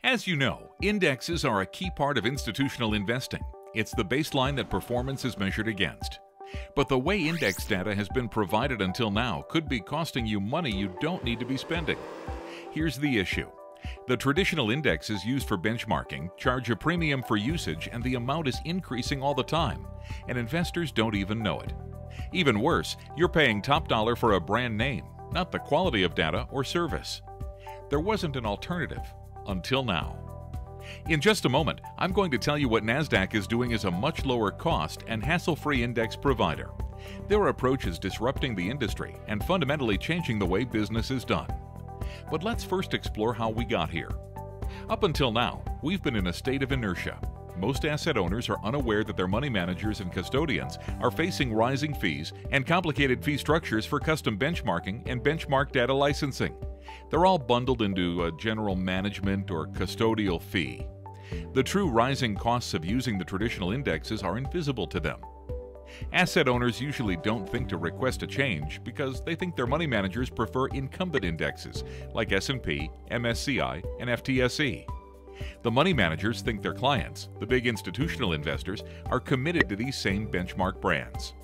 As you know, indexes are a key part of institutional investing. It's the baseline that performance is measured against. But the way index data has been provided until now could be costing you money you don't need to be spending. Here's the issue. The traditional indexes used for benchmarking charge a premium for usage, and the amount is increasing all the time, and investors don't even know it. Even worse, you're paying top dollar for a brand name, not the quality of data or service. There wasn't an alternative until now. In just a moment, I'm going to tell you what Nasdaq is doing as a much lower cost and hassle-free index provider. Their approach is disrupting the industry and fundamentally changing the way business is done. But let's first explore how we got here. Up until now, we've been in a state of inertia. Most asset owners are unaware that their money managers and custodians are facing rising fees and complicated fee structures for custom benchmarking and benchmark data licensing. They're all bundled into a general management or custodial fee. The true rising costs of using the traditional indexes are invisible to them. Asset owners usually don't think to request a change because they think their money managers prefer incumbent indexes like S&P, MSCI, and FTSE. The money managers think their clients, the big institutional investors, are committed to these same benchmark brands.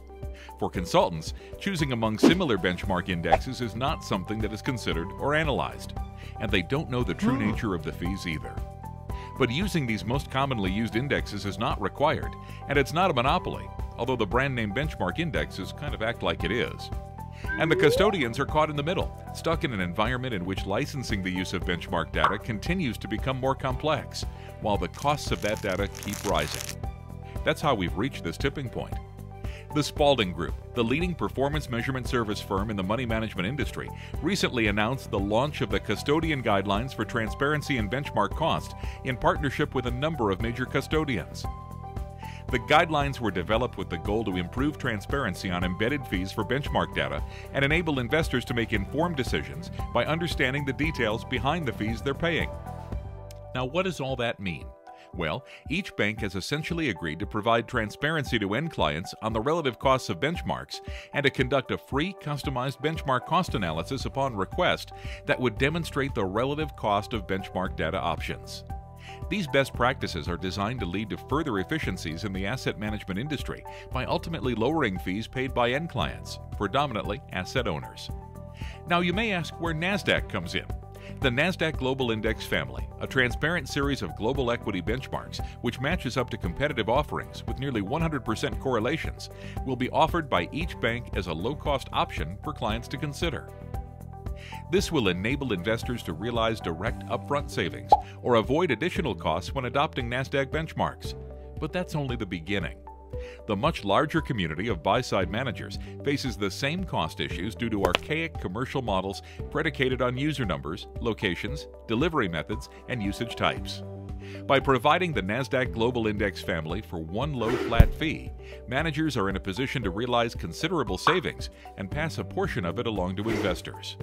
For consultants, choosing among similar benchmark indexes is not something that is considered or analyzed, and they don't know the true nature of the fees either. But using these most commonly used indexes is not required, and it's not a monopoly, although the brand name benchmark indexes kind of act like it is. And the custodians are caught in the middle, stuck in an environment in which licensing the use of benchmark data continues to become more complex, while the costs of that data keep rising. That's how we've reached this tipping point. The Spaulding Group, the leading performance measurement service firm in the money management industry, recently announced the launch of the Custodian Guidelines for Transparency and Benchmark Cost in partnership with a number of major custodians. The guidelines were developed with the goal to improve transparency on embedded fees for benchmark data and enable investors to make informed decisions by understanding the details behind the fees they're paying. Now, what does all that mean? Well, each bank has essentially agreed to provide transparency to end clients on the relative costs of benchmarks and to conduct a free, customized benchmark cost analysis upon request that would demonstrate the relative cost of benchmark data options. These best practices are designed to lead to further efficiencies in the asset management industry by ultimately lowering fees paid by end clients, predominantly asset owners. Now, you may ask where Nasdaq comes in. The Nasdaq Global Index family, a transparent series of global equity benchmarks which matches up to competitive offerings with nearly 100% correlations, will be offered by each bank as a low-cost option for clients to consider. This will enable investors to realize direct upfront savings or avoid additional costs when adopting Nasdaq benchmarks. But that's only the beginning. The much larger community of buy-side managers faces the same cost issues due to archaic commercial models predicated on user numbers, locations, delivery methods, and usage types. By providing the Nasdaq Global Index family for one low flat fee, managers are in a position to realize considerable savings and pass a portion of it along to investors.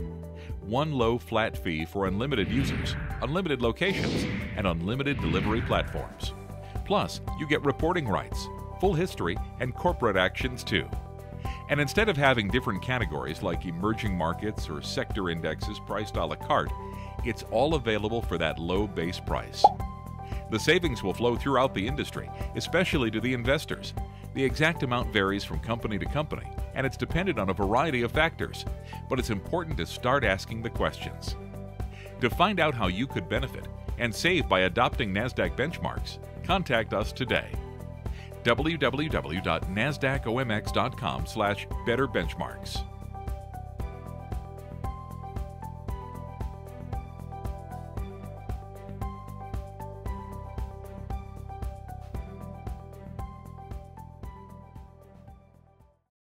One low flat fee for unlimited users, unlimited locations, and unlimited delivery platforms. Plus, you get reporting rights, full history, and corporate actions too. And instead of having different categories like emerging markets or sector indexes priced a la carte, it's all available for that low base price. The savings will flow throughout the industry, especially to the investors. The exact amount varies from company to company, and it's dependent on a variety of factors, but it's important to start asking the questions. To find out how you could benefit and save by adopting Nasdaq benchmarks, contact us today. www.nasdaqomx.com/betterbenchmarks